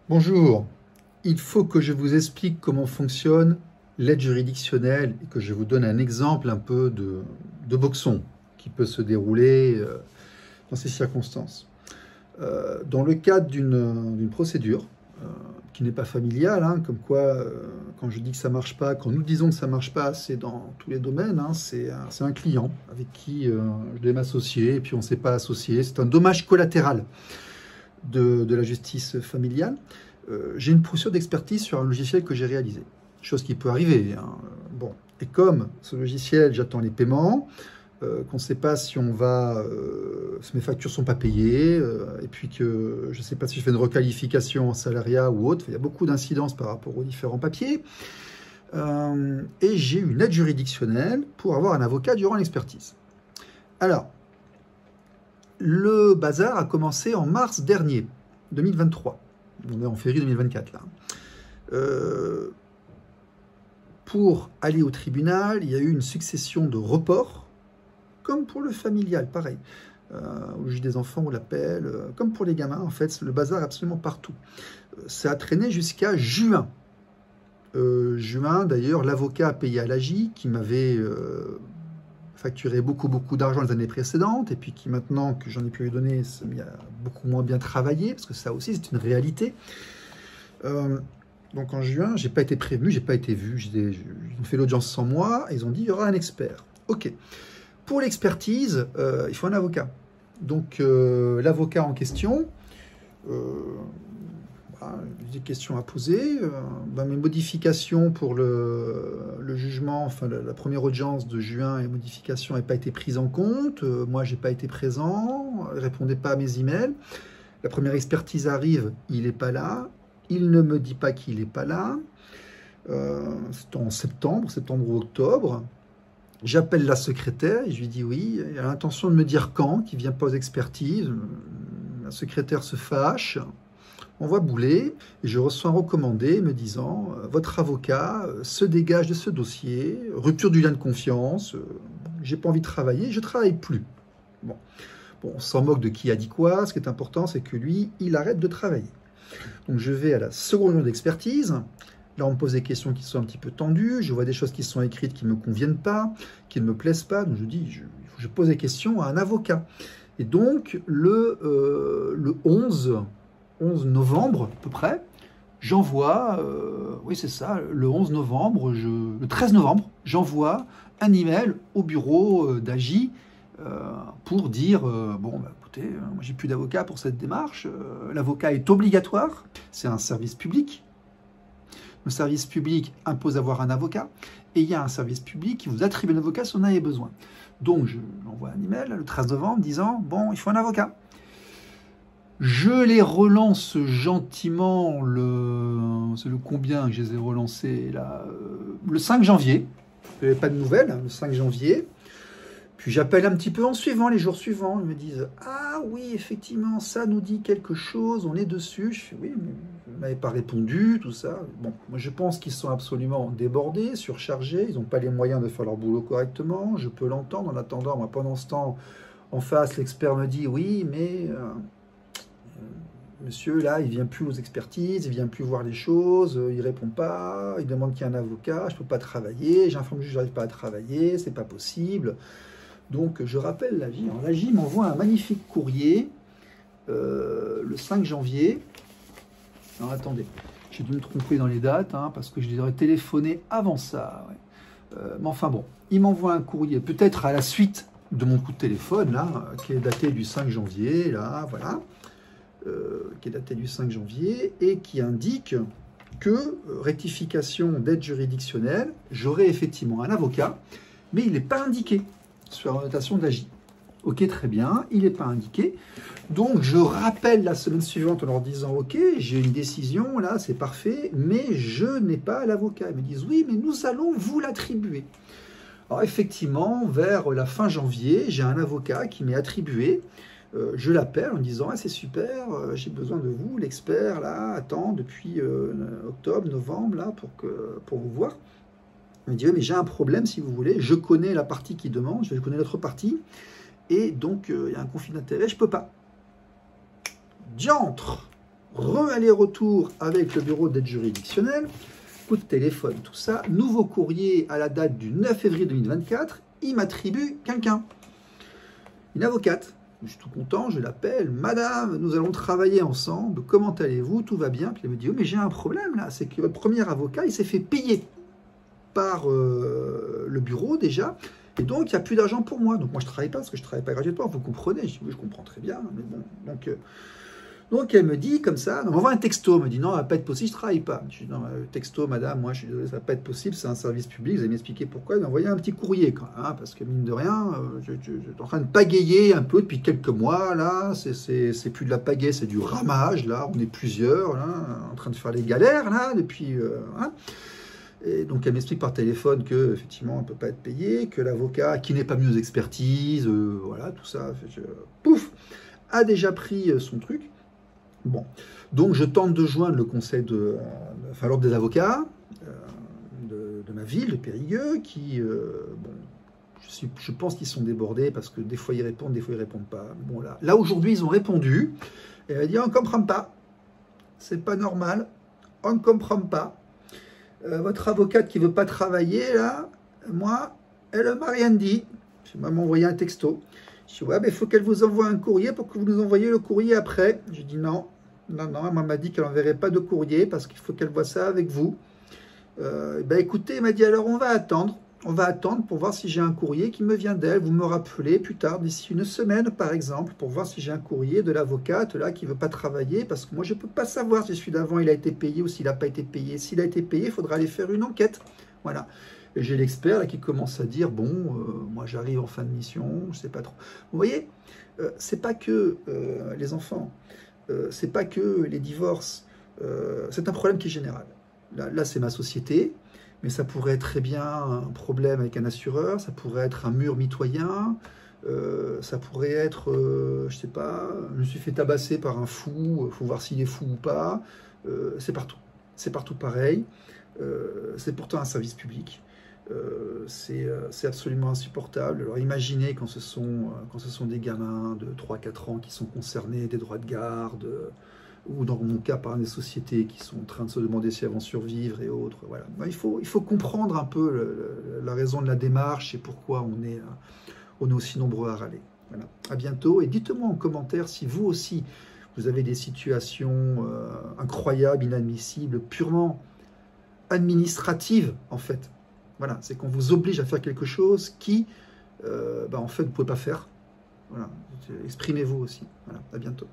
Bonjour, il faut que je vous explique comment fonctionne l'aide juridictionnelle et que je vous donne un exemple un peu de boxon qui peut se dérouler dans ces circonstances. Dans le cadre d'une procédure qui n'est pas familiale, hein, comme quoi quand je dis que ça marche pas, quand nous disons que ça marche pas, c'est dans tous les domaines, hein, c'est un client avec qui je devais m'associer et puis on ne s'est pas associé, c'est un dommage collatéral de la justice familiale. J'ai une procédure d'expertise sur un logiciel que j'ai réalisé. Chose qui peut arriver, hein. Bon. Et comme ce logiciel, j'attends les paiements, qu'on ne sait pas si on va, si mes factures ne sont pas payées, et puis que je ne sais pas si je fais une requalification en salariat ou autre, il y a beaucoup d'incidences par rapport aux différents papiers. Et j'ai une aide juridictionnelle pour avoir un avocat durant l'expertise. Alors, le bazar a commencé en mars dernier, 2023. On est en février 2024 là. Pour aller au tribunal, il y a eu une succession de reports, comme pour le familial, pareil. Au juge des enfants, on l'appelle, comme pour les gamins, en fait, le bazar absolument partout. Ça a traîné jusqu'à juin. Juin, d'ailleurs, l'avocat a payé à l'AJ, qui m'avait facturé beaucoup d'argent les années précédentes, et puis qui maintenant que j'en ai pu lui donner, ça m'a beaucoup moins bien travaillé, parce que ça aussi c'est une réalité. Donc en juin, j'ai pas été prévenu, j'ai pas été vu, ils ont fait l'audience sans moi, et ils ont dit il y aura un expert. Ok. Pour l'expertise, il faut un avocat. Donc l'avocat en question, des questions à poser. Mes modifications pour le jugement, enfin la première audience de juin, les modifications n'avaient pas été prises en compte. Moi, j'ai pas été présent, il ne répondait pas à mes emails. La première expertise arrive, il n'est pas là. Il ne me dit pas qu'il n'est pas là. C'est en septembre ou octobre. J'appelle la secrétaire et je lui dis oui, il a l'intention de me dire quand, qu'il ne vient pas aux expertises. La secrétaire se fâche. On va bouler et je reçois un recommandé me disant votre avocat se dégage de ce dossier, rupture du lien de confiance, j'ai pas envie de travailler, je travaille plus. Bon, on s'en moque de qui a dit quoi, ce qui est important c'est que lui, il arrête de travailler. Donc je vais à la seconde réunion d'expertise, là on me pose des questions qui sont un petit peu tendues, je vois des choses qui sont écrites qui ne me conviennent pas, qui ne me plaisent pas, donc je dis, je pose des questions à un avocat. Et donc le 11 novembre, à peu près, j'envoie, oui c'est ça, le 11 novembre, le 13 novembre, j'envoie un email au bureau d'AJ pour dire, écoutez, moi j'ai plus d'avocat pour cette démarche, l'avocat est obligatoire, c'est un service public, le service public impose d'avoir un avocat, et il y a un service public qui vous attribue un avocat si on en avait besoin. Donc je l'envoie un email le 13 novembre disant, bon, il faut un avocat. Je les relance gentiment, c'est le combien que je les ai relancés là, le 5 janvier. Je n'avais pas de nouvelles, hein, le 5 janvier. Puis j'appelle un petit peu en suivant, les jours suivants. Ils me disent « Ah oui, effectivement, ça nous dit quelque chose, on est dessus. » Je fais « Oui, mais vous ne m'avez pas répondu, tout ça. » Bon, moi je pense qu'ils sont absolument débordés, surchargés. Ils n'ont pas les moyens de faire leur boulot correctement. Je peux l'entendre. En attendant, moi, pendant ce temps, en face, l'expert me dit « Oui, mais... monsieur, là, il vient plus aux expertises, il vient plus voir les choses, il répond pas, il demande qu'il y ait un avocat, je peux pas travailler, j'informe le juge, j'arrive pas à travailler, c'est pas possible. » Donc, je rappelle l'AJ. L'AJ m'envoie un magnifique courrier le 5 janvier. Alors, attendez, j'ai dû me tromper dans les dates, hein, parce que je les aurais téléphoné avant ça. Ouais. Mais enfin bon, il m'envoie un courrier, peut-être à la suite de mon coup de téléphone, là, qui est daté du 5 janvier, là, voilà. Qui est daté du 5 janvier et qui indique que rectification d'aide juridictionnelle, j'aurai effectivement un avocat, mais il n'est pas indiqué sur la notation de l'AJ. Ok, très bien, il n'est pas indiqué. Donc je rappelle la semaine suivante en leur disant ok, j'ai une décision, là c'est parfait, mais je n'ai pas l'avocat. Ils me disent oui, mais nous allons vous l'attribuer. Alors effectivement, vers la fin janvier, j'ai un avocat qui m'est attribué. Je l'appelle en disant ah, c'est super, j'ai besoin de vous, l'expert, là, attends, depuis octobre, novembre, là, pour vous voir. Il me dit oui, mais j'ai un problème si vous voulez, je connais la partie qui demande, je connais l'autre partie, et donc il y a un conflit d'intérêt, je ne peux pas. Diantre! re-aller-retour avec le bureau d'aide juridictionnelle, coup de téléphone, tout ça, nouveau courrier à la date du 9 février 2024, il m'attribue quelqu'un, une avocate. Je suis tout content, je l'appelle, madame, nous allons travailler ensemble, comment allez-vous, tout va bien? Puis elle me dit, oh mais j'ai un problème là, c'est que votre premier avocat, il s'est fait payer par le bureau déjà, et donc il n'y a plus d'argent pour moi. Donc moi je ne travaille pas parce que je ne travaille pas gratuitement, vous comprenez? Je dis, oui, je comprends très bien, mais bon, donc elle me dit comme ça, on m'envoie un texto, elle me dit non, ça ne va pas être possible, je ne travaille pas. Je dis non, texto, madame, moi je suis désolé, ça ne va pas être possible, c'est un service public, vous allez m'expliquer pourquoi. Elle m'a envoyé un petit courrier quand même, hein, parce que mine de rien, je suis en train de pagayer un peu depuis quelques mois, là, c'est plus de la pagaie, c'est du ramage, là, on est plusieurs, là, en train de faire les galères, là, depuis... hein. Et donc elle m'explique par téléphone que effectivement elle ne peut pas être payée, que l'avocat qui n'est pas mis aux expertises, voilà, tout ça, pouf, a déjà pris son truc. Bon, donc je tente de joindre le conseil enfin l'ordre des avocats de ma ville, de Périgueux, qui, bon, je pense qu'ils sont débordés parce que des fois ils répondent, des fois ils répondent pas. Bon là aujourd'hui ils ont répondu et elle a dit on ne comprend pas, c'est pas normal, on ne comprend pas. Votre avocate qui veut pas travailler là, moi, elle m'a rien dit. Elle m'a envoyé un texto. Je dis ouais, mais il faut qu'elle vous envoie un courrier pour que vous nous envoyiez le courrier après. J'ai dit non, elle m'a dit qu'elle n'enverrait pas de courrier parce qu'il faut qu'elle voit ça avec vous. Ben écoutez, elle m'a dit alors on va attendre pour voir si j'ai un courrier qui me vient d'elle. Vous me rappelez plus tard, d'ici une semaine par exemple, pour voir si j'ai un courrier de l'avocate là qui veut pas travailler parce que moi je peux pas savoir si celui d'avant il a été payé ou s'il n'a pas été payé. S'il a été payé, il faudra aller faire une enquête. Voilà. Et j'ai l'expert là qui commence à dire bon, moi j'arrive en fin de mission, je sais pas trop. Vous voyez, c'est pas que les enfants, c'est pas que les divorces, c'est un problème qui est général. Là c'est ma société. Mais ça pourrait être très bien un problème avec un assureur, ça pourrait être un mur mitoyen, ça pourrait être, je sais pas, je me suis fait tabasser par un fou, il faut voir s'il est fou ou pas, c'est partout pareil, c'est pourtant un service public, c'est absolument insupportable. Alors imaginez quand ce sont des gamins de 3-4 ans qui sont concernés, des droits de garde, ou dans mon cas par des sociétés qui sont en train de se demander si elles vont survivre et autres. Voilà. Il faut comprendre un peu la raison de la démarche et pourquoi on est aussi nombreux à râler. Voilà. À bientôt et dites-moi en commentaire si vous aussi vous avez des situations incroyables, inadmissibles, purement administratives en fait. Voilà, c'est qu'on vous oblige à faire quelque chose qui, en fait, vous ne pouvez pas faire. Voilà. Exprimez-vous aussi. Voilà. À bientôt.